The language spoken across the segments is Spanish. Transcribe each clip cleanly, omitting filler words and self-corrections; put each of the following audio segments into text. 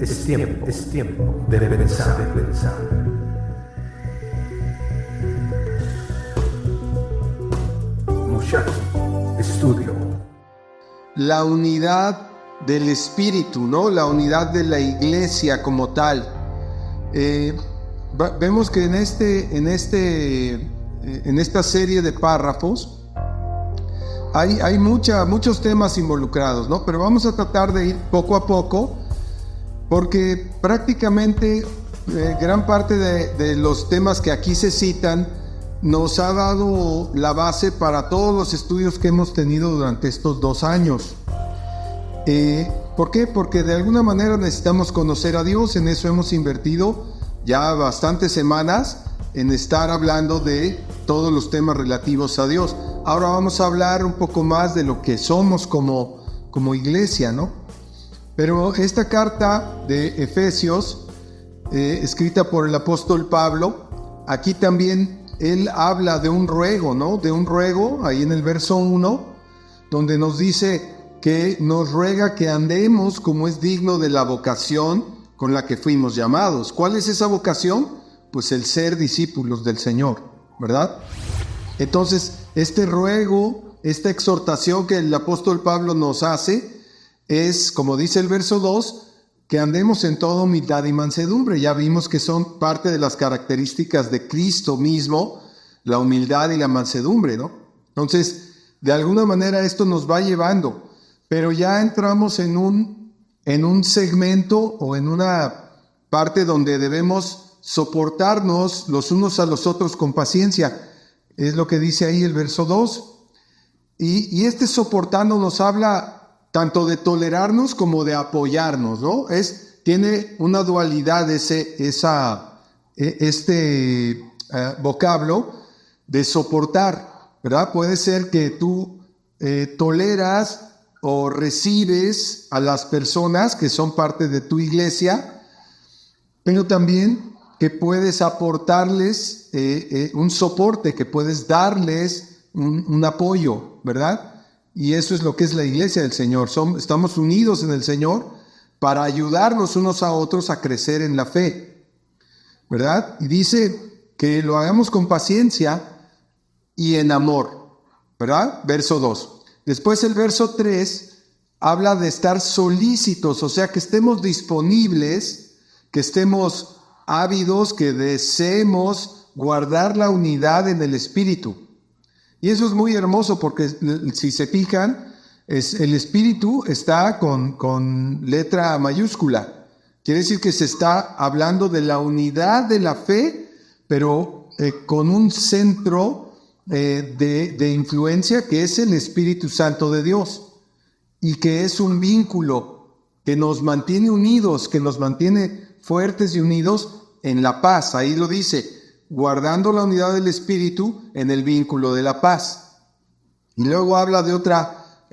Es tiempo de pensar, Muchacho, estudio. La unidad del Espíritu, ¿no? La unidad de la iglesia como tal. Vemos que en esta serie de párrafos hay muchos temas involucrados, ¿no? Pero vamos a tratar de ir poco a poco, porque prácticamente gran parte de los temas que aquí se citan nos ha dado la base para todos los estudios que hemos tenido durante estos 2 años. ¿Por qué? Porque de alguna manera necesitamos conocer a Dios. En eso hemos invertido ya bastantes semanas en estar hablando de todos los temas relativos a Dios. Ahora vamos a hablar un poco más de lo que somos como iglesia, ¿no? Pero esta carta de Efesios, escrita por el apóstol Pablo, aquí también él habla de un ruego, ¿no? De un ruego, ahí en el verso 1, donde nos dice que nos ruega que andemos como es digno de la vocación con la que fuimos llamados. ¿Cuál es esa vocación? Pues el ser discípulos del Señor, ¿verdad? Entonces, este ruego, esta exhortación que el apóstol Pablo nos hace, es, como dice el verso 2, que andemos en toda humildad y mansedumbre. Ya vimos que son parte de las características de Cristo mismo, la humildad y la mansedumbre, ¿no? Entonces, de alguna manera esto nos va llevando, pero ya entramos en un segmento o en una parte donde debemos soportarnos los unos a los otros con paciencia. Es lo que dice ahí el verso 2. Y este soportarnos nos habla tanto de tolerarnos como de apoyarnos, ¿no? Tiene una dualidad este vocablo de soportar, ¿verdad? Puede ser que tú toleras o recibes a las personas que son parte de tu iglesia, pero también que puedes aportarles un soporte, que puedes darles un apoyo, ¿verdad? Y eso es lo que es la iglesia del Señor. Estamos unidos en el Señor para ayudarnos unos a otros a crecer en la fe, ¿verdad? Y dice que lo hagamos con paciencia y en amor, ¿verdad? Verso 2. Después el verso 3 habla de estar solícitos, o sea, que estemos disponibles, que estemos ávidos, que deseemos guardar la unidad en el Espíritu. Y eso es muy hermoso porque si se fijan, el Espíritu está con letra mayúscula. Quiere decir que se está hablando de la unidad de la fe, pero con un centro de influencia que es el Espíritu Santo de Dios. Y que es un vínculo que nos mantiene unidos, que nos mantiene fuertes y unidos en la paz. Ahí lo dice, guardando la unidad del Espíritu en el vínculo de la paz. Y luego habla de otra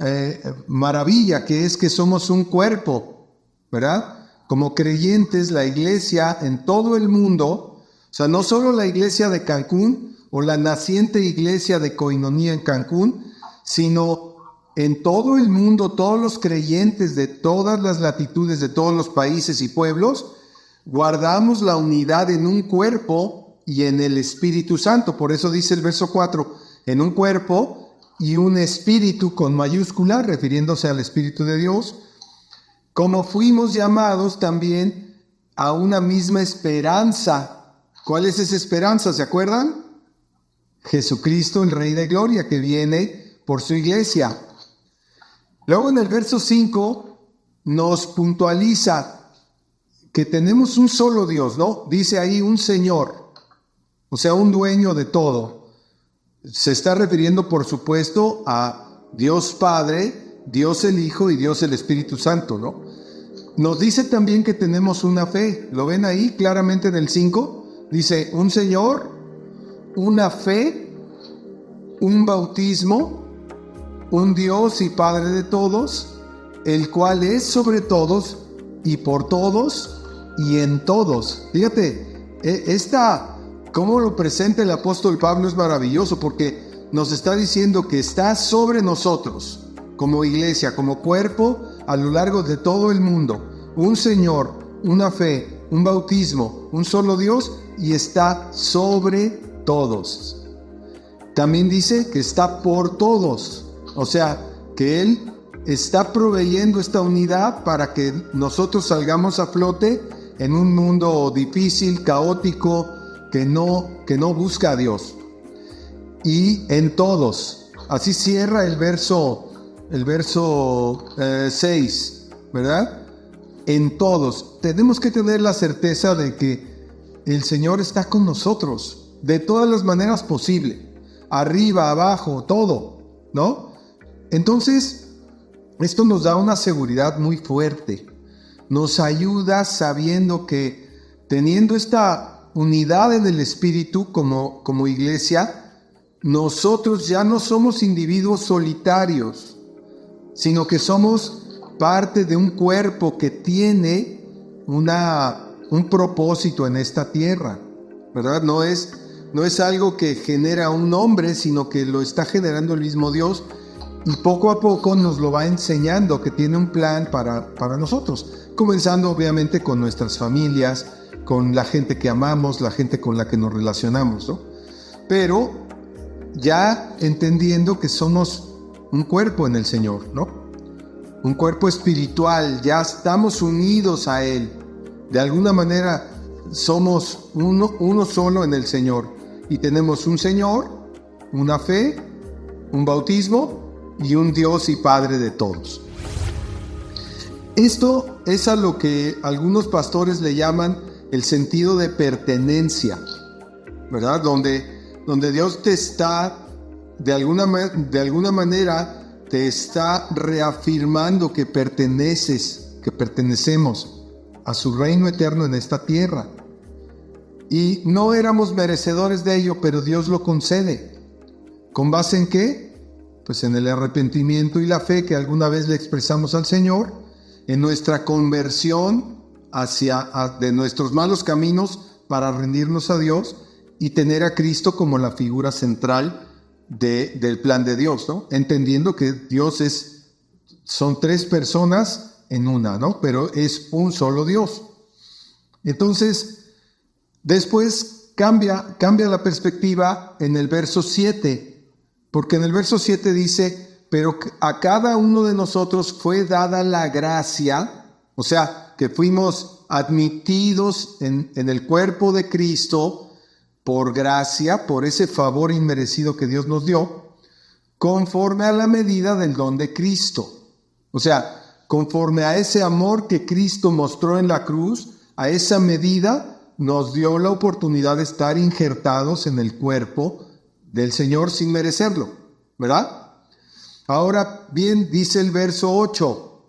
maravilla, que es que somos un cuerpo, ¿verdad? Como creyentes, la iglesia en todo el mundo, o sea, no solo la iglesia de Cancún o la naciente iglesia de Koinonía en Cancún, sino en todo el mundo, todos los creyentes de todas las latitudes, de todos los países y pueblos, guardamos la unidad en un cuerpo y en el Espíritu Santo. Por eso dice el verso 4, en un cuerpo y un espíritu con mayúscula, refiriéndose al Espíritu de Dios, como fuimos llamados también a una misma esperanza. ¿Cuál es esa esperanza? ¿Se acuerdan? Jesucristo, el Rey de Gloria, que viene por su iglesia. Luego en el verso 5 nos puntualiza que tenemos un solo Dios, ¿no? Dice ahí un Señor, o sea, un dueño de todo. Se está refiriendo, por supuesto, a Dios Padre, Dios el Hijo y Dios el Espíritu Santo, ¿no? Nos dice también que tenemos una fe. ¿Lo ven ahí claramente en el 5? Dice, un Señor, una fe, un bautismo, un Dios y Padre de todos, el cual es sobre todos y por todos y en todos. Fíjate, cómo lo presenta el apóstol Pablo es maravilloso, porque nos está diciendo que está sobre nosotros, como iglesia, como cuerpo, a lo largo de todo el mundo, un Señor, una fe, un bautismo, un solo Dios y está sobre todos. También dice que está por todos, o sea, que Él está proveyendo esta unidad para que nosotros salgamos a flote en un mundo difícil, caótico, que no busca a Dios. Y en todos, así cierra el verso 6, ¿verdad? En todos. Tenemos que tener la certeza de que el Señor está con nosotros, de todas las maneras posibles, arriba, abajo, todo, ¿no? Entonces, esto nos da una seguridad muy fuerte. Nos ayuda sabiendo que teniendo esta unidad en el Espíritu como iglesia, nosotros ya no somos individuos solitarios, sino que somos parte de un cuerpo que tiene un propósito en esta tierra, ¿verdad? No es algo que genera un hombre, sino que lo está generando el mismo Dios. Y poco a poco nos lo va enseñando que tiene un plan para nosotros, comenzando obviamente con nuestras familias, con la gente que amamos, la gente con la que nos relacionamos, ¿no? Pero ya entendiendo que somos un cuerpo en el Señor, ¿no? Un cuerpo espiritual, ya estamos unidos a Él. De alguna manera somos uno solo en el Señor. Y tenemos un Señor, una fe, un bautismo y un Dios y Padre de todos. Esto es a lo que algunos pastores le llaman el sentido de pertenencia, ¿verdad? Donde Dios te está, de alguna manera, te está reafirmando que pertenecemos a su reino eterno en esta tierra. Y no éramos merecedores de ello, pero Dios lo concede. ¿Con base en qué? Pues en el arrepentimiento y la fe que alguna vez le expresamos al Señor, en nuestra conversión de nuestros malos caminos para rendirnos a Dios y tener a Cristo como la figura central del plan de Dios, ¿no? Entendiendo que Dios son tres personas en una, ¿no? Pero es un solo Dios. Entonces, después cambia la perspectiva en el verso 7. Porque en el verso 7 dice, pero a cada uno de nosotros fue dada la gracia, o sea, que fuimos admitidos en el cuerpo de Cristo por gracia, por ese favor inmerecido que Dios nos dio, conforme a la medida del don de Cristo. O sea, conforme a ese amor que Cristo mostró en la cruz, a esa medida nos dio la oportunidad de estar injertados en el cuerpo del Señor sin merecerlo, ¿verdad? Ahora bien, dice el verso 8,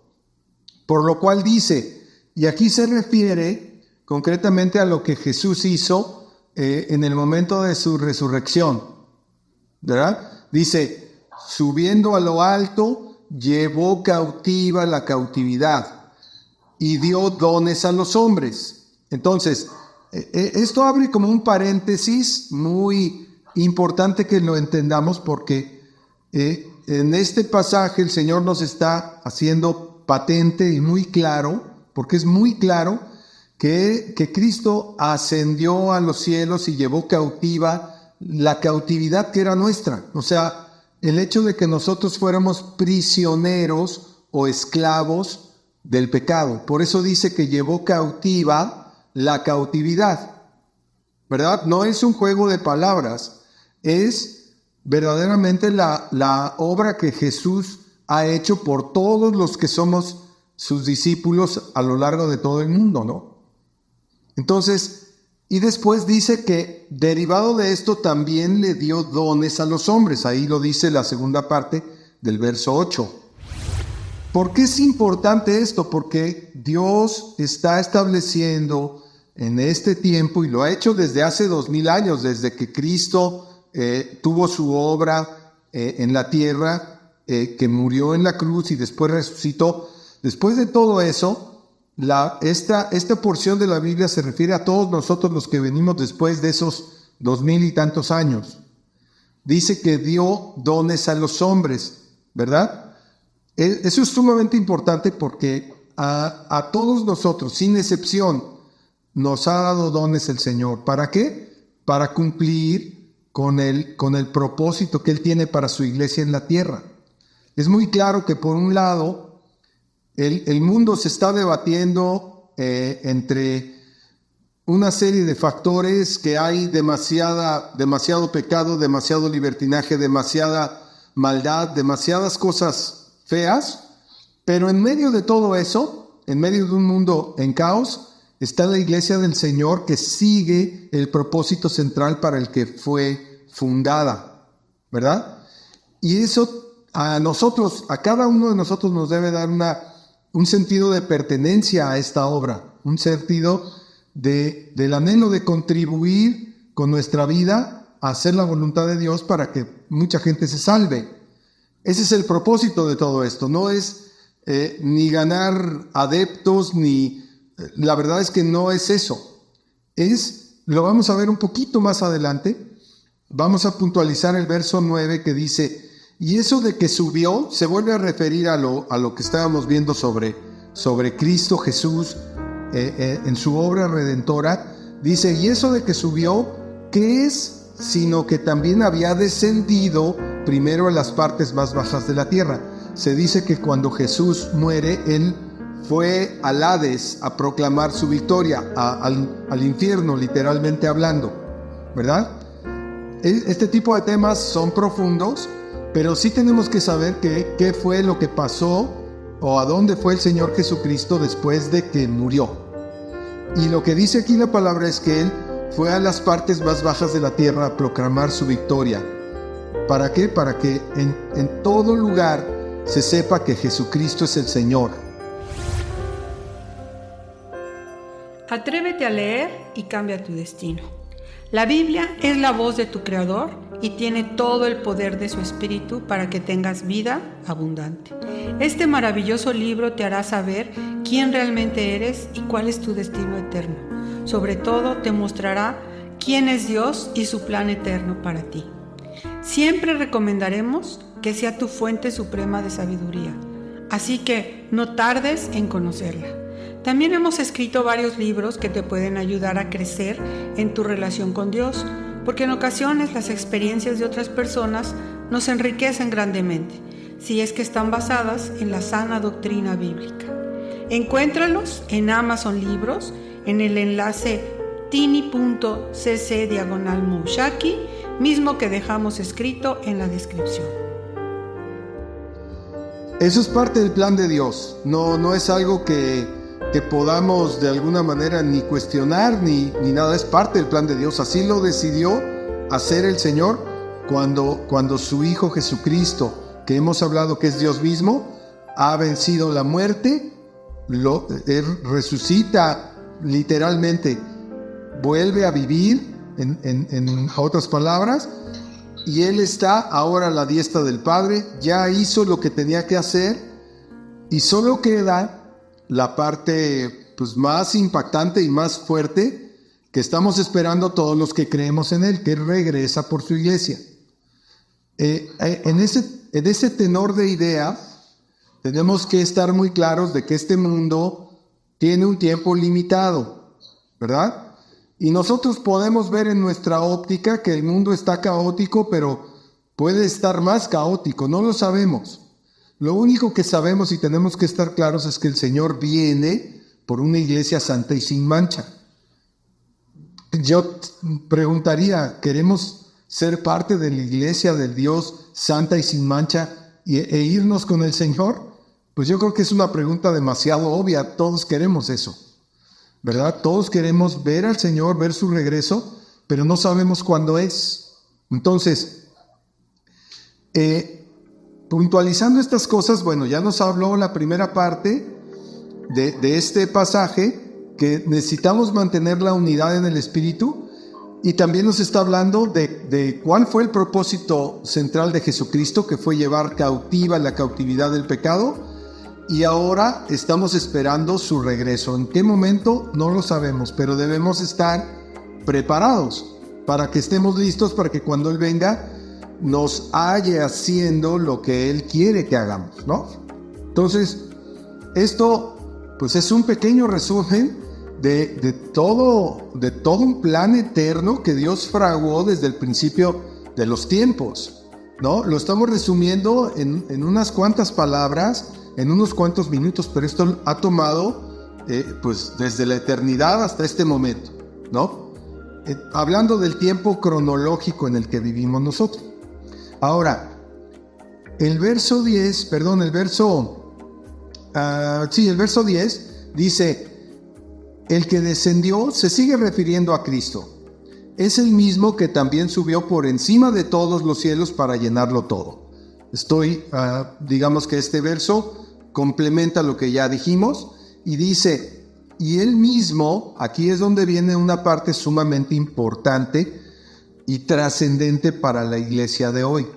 por lo cual dice, y aquí se refiere concretamente a lo que Jesús hizo en el momento de su resurrección, ¿verdad? Dice, subiendo a lo alto, llevó cautiva la cautividad y dio dones a los hombres. Entonces, esto abre como un paréntesis muy importante que lo entendamos porque en este pasaje el Señor nos está haciendo patente y muy claro, porque es muy claro que Cristo ascendió a los cielos y llevó cautiva la cautividad que era nuestra. O sea, el hecho de que nosotros fuéramos prisioneros o esclavos del pecado. Por eso dice que llevó cautiva la cautividad, ¿verdad? No es un juego de palabras. Es verdaderamente la obra que Jesús ha hecho por todos los que somos sus discípulos a lo largo de todo el mundo, ¿no? Entonces, y después dice que derivado de esto también le dio dones a los hombres. Ahí lo dice la segunda parte del verso 8. ¿Por qué es importante esto? Porque Dios está estableciendo en este tiempo, y lo ha hecho desde hace 2000 años, desde que Cristo tuvo su obra en la tierra, que murió en la cruz y después resucitó. Después de todo eso, esta porción de la Biblia se refiere a todos nosotros los que venimos después de esos 2000 y tantos años. Dice que dio dones a los hombres, ¿verdad? Eso es sumamente importante porque a todos nosotros, sin excepción, nos ha dado dones el Señor. ¿Para qué? Para cumplir con el propósito que Él tiene para su iglesia en la tierra. Es muy claro que por un lado, el mundo se está debatiendo entre una serie de factores, que hay demasiado pecado, demasiado libertinaje, demasiada maldad, demasiadas cosas feas, pero en medio de todo eso, en medio de un mundo en caos, está la iglesia del Señor, que sigue el propósito central para el que fue fundada, ¿verdad? Y eso a nosotros, a cada uno de nosotros, nos debe dar un sentido de pertenencia a esta obra, un sentido del anhelo de contribuir con nuestra vida a hacer la voluntad de Dios para que mucha gente se salve. Ese es el propósito de todo esto. No es ni ganar adeptos, la verdad es que no es eso. Lo vamos a ver un poquito más adelante. Vamos a puntualizar el verso 9, que dice: y eso de que subió se vuelve a referir a lo que estábamos viendo sobre Cristo Jesús en su obra redentora. Dice: y eso de que subió, ¿qué es? Sino que también había descendido primero a las partes más bajas de la tierra. Se dice que cuando Jesús muere, Él fue al Hades a proclamar su victoria, al infierno, literalmente hablando, ¿verdad? Este tipo de temas son profundos, pero sí tenemos que saber qué fue lo que pasó, o a dónde fue el Señor Jesucristo después de que murió. Y lo que dice aquí la palabra es que Él fue a las partes más bajas de la tierra a proclamar su victoria. ¿Para qué? Para que en todo lugar se sepa que Jesucristo es el Señor. Atrévete a leer y cambia tu destino. La Biblia es la voz de tu Creador y tiene todo el poder de su Espíritu para que tengas vida abundante. Este maravilloso libro te hará saber quién realmente eres y cuál es tu destino eterno. Sobre todo, te mostrará quién es Dios y su plan eterno para ti. Siempre recomendaremos que sea tu fuente suprema de sabiduría, así que no tardes en conocerla. También hemos escrito varios libros que te pueden ayudar a crecer en tu relación con Dios, porque en ocasiones las experiencias de otras personas nos enriquecen grandemente, si es que están basadas en la sana doctrina bíblica. Encuéntralos en Amazon Libros, en el enlace tini.cc/Moushaki, mismo que dejamos escrito en la descripción. Eso es parte del plan de Dios. No es algo que podamos de alguna manera ni cuestionar ni nada. Es parte del plan de Dios. Así lo decidió hacer el Señor cuando su Hijo Jesucristo, que hemos hablado que es Dios mismo, ha vencido la muerte, Él resucita literalmente, vuelve a vivir, en otras palabras, y Él está ahora a la diestra del Padre. Ya hizo lo que tenía que hacer y solo queda la parte más impactante y más fuerte que estamos esperando todos los que creemos en Él, que Él regresa por su iglesia. En ese tenor de idea, tenemos que estar muy claros de que este mundo tiene un tiempo limitado, ¿verdad? Y nosotros podemos ver en nuestra óptica que el mundo está caótico, pero puede estar más caótico, no lo sabemos. Lo único que sabemos y tenemos que estar claros es que el Señor viene por una iglesia santa y sin mancha. Yo preguntaría, ¿queremos ser parte de la iglesia del Dios santa y sin mancha e irnos con el Señor? Pues yo creo que es una pregunta demasiado obvia. Todos queremos eso, ¿verdad? Todos queremos ver al Señor, ver su regreso, pero no sabemos cuándo es. Entonces, puntualizando estas cosas, bueno, ya nos habló la primera parte de este pasaje, que necesitamos mantener la unidad en el Espíritu, y también nos está hablando de cuál fue el propósito central de Jesucristo, que fue llevar cautiva la cautividad del pecado, y ahora estamos esperando su regreso. ¿En qué momento? No lo sabemos, pero debemos estar preparados para que estemos listos, para que cuando Él venga nos halle haciendo lo que Él quiere que hagamos, ¿no? Entonces, esto pues es un pequeño resumen de todo un plan eterno que Dios fraguó desde el principio de los tiempos, ¿no? Lo estamos resumiendo en unas cuantas palabras, en unos cuantos minutos, pero esto ha tomado pues desde la eternidad hasta este momento, ¿no? Hablando del tiempo cronológico en el que vivimos nosotros. Ahora, el verso 10 dice: el que descendió se sigue refiriendo a Cristo. Es el mismo que también subió por encima de todos los cielos para llenarlo todo. Digamos que este verso complementa lo que ya dijimos y dice: y él mismo, aquí es donde viene una parte sumamente importante y trascendente para la iglesia de hoy.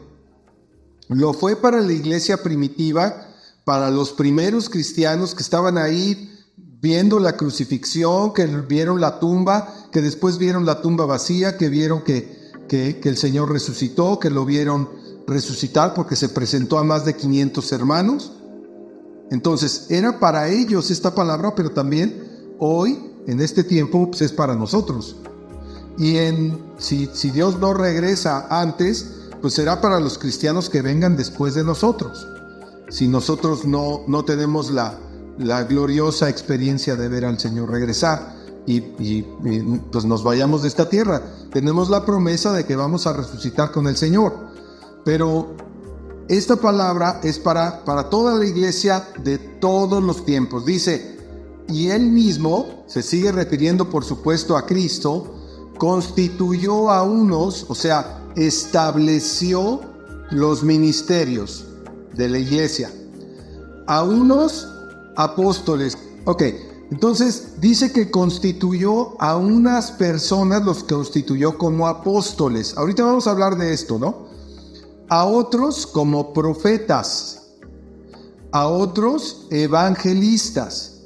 Lo fue para la iglesia primitiva, para los primeros cristianos que estaban ahí viendo la crucifixión, que vieron la tumba, que después vieron la tumba vacía, que vieron que el Señor resucitó, que lo vieron resucitar porque se presentó a más de 500 hermanos. Entonces era para ellos esta palabra, pero también hoy, en este tiempo, pues es para nosotros. Y si Dios no regresa antes, pues será para los cristianos que vengan después de nosotros. Si nosotros no tenemos la gloriosa experiencia de ver al Señor regresar y pues nos vayamos de esta tierra, tenemos la promesa de que vamos a resucitar con el Señor. Pero esta palabra es para toda la iglesia de todos los tiempos. Dice: y él mismo, se sigue refiriendo por supuesto a Cristo, constituyó a unos, o sea, estableció los ministerios de la iglesia, a unos apóstoles. Ok, entonces dice que constituyó a unas personas, los constituyó como apóstoles. Ahorita vamos a hablar de esto, ¿no? A otros como profetas, a otros evangelistas,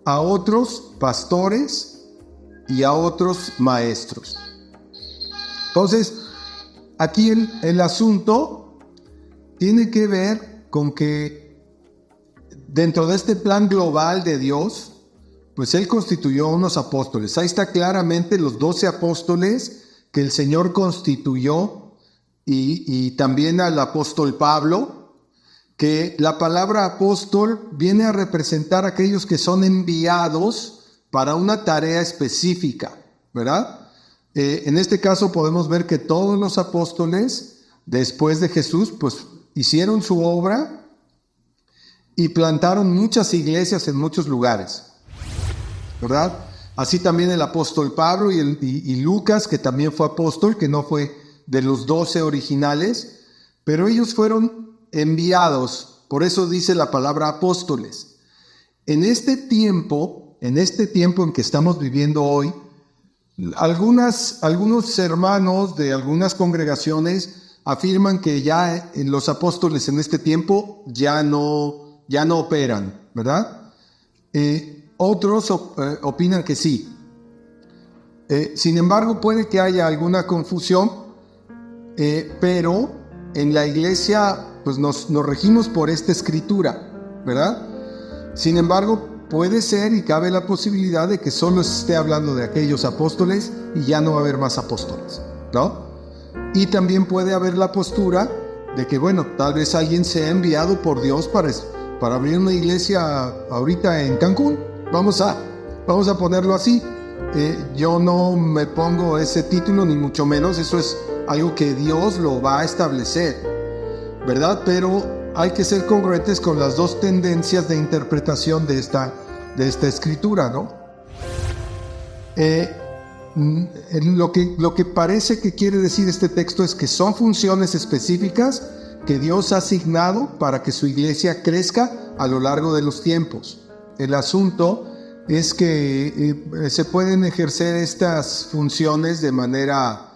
a otros pastores y a otros maestros. Entonces, aquí el asunto tiene que ver con que dentro de este plan global de Dios, pues Él constituyó a unos apóstoles. Ahí está claramente los 12 apóstoles que el Señor constituyó, y también al apóstol Pablo, que la palabra apóstol viene a representar a aquellos que son enviados para una tarea específica, ¿verdad? En este caso podemos ver que todos los apóstoles, después de Jesús, pues hicieron su obra y plantaron muchas iglesias en muchos lugares, ¿verdad? Así también el apóstol Pablo y Lucas, que también fue apóstol, que no fue de los 12 originales, pero ellos fueron enviados. Por eso dice la palabra apóstoles. En este tiempo en que estamos viviendo hoy, algunos hermanos de algunas congregaciones afirman que ya los apóstoles en este tiempo ya no operan, ¿verdad? Otros opinan que sí. Sin embargo, puede que haya alguna confusión, pero en la iglesia pues nos regimos por esta escritura, ¿verdad? Sin embargo, puede ser y cabe la posibilidad de que solo se esté hablando de aquellos apóstoles y ya no va a haber más apóstoles, ¿no? Y también puede haber la postura de que, bueno, tal vez alguien sea enviado por Dios para abrir una iglesia ahorita en Cancún. Vamos a ponerlo así. Yo no me pongo ese título, ni mucho menos. Eso es algo que Dios lo va a establecer, ¿verdad? Pero hay que ser congruentes con las dos tendencias de interpretación de esta escritura, ¿no? Lo que parece que quiere decir este texto es que son funciones específicas que Dios ha asignado para que su iglesia crezca a lo largo de los tiempos. El asunto es que se pueden ejercer estas funciones de manera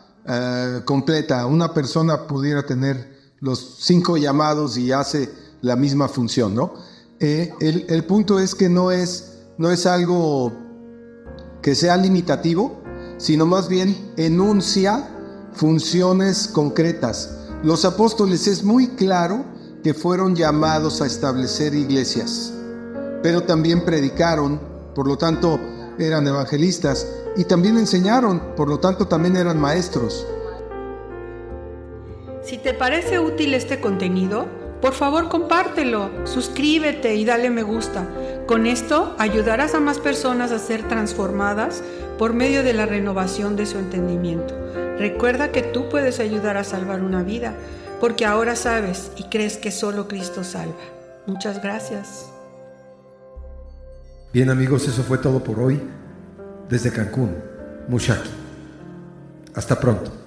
completa. Una persona pudiera tener los 5 llamados y hace la misma función, ¿no? El punto es que no es algo que sea limitativo, sino más bien enuncia funciones concretas. Los apóstoles es muy claro que fueron llamados a establecer iglesias. pero también predicaron, por lo tanto eran evangelistas, y también enseñaron, por lo tanto también eran maestros. Si te parece útil este contenido, por favor compártelo, suscríbete y dale me gusta. Con esto ayudarás a más personas a ser transformadas por medio de la renovación de su entendimiento. Recuerda que tú puedes ayudar a salvar una vida, porque ahora sabes y crees que solo Cristo salva. Muchas gracias. Bien amigos, eso fue todo por hoy desde Cancún, Mushaki. Hasta pronto.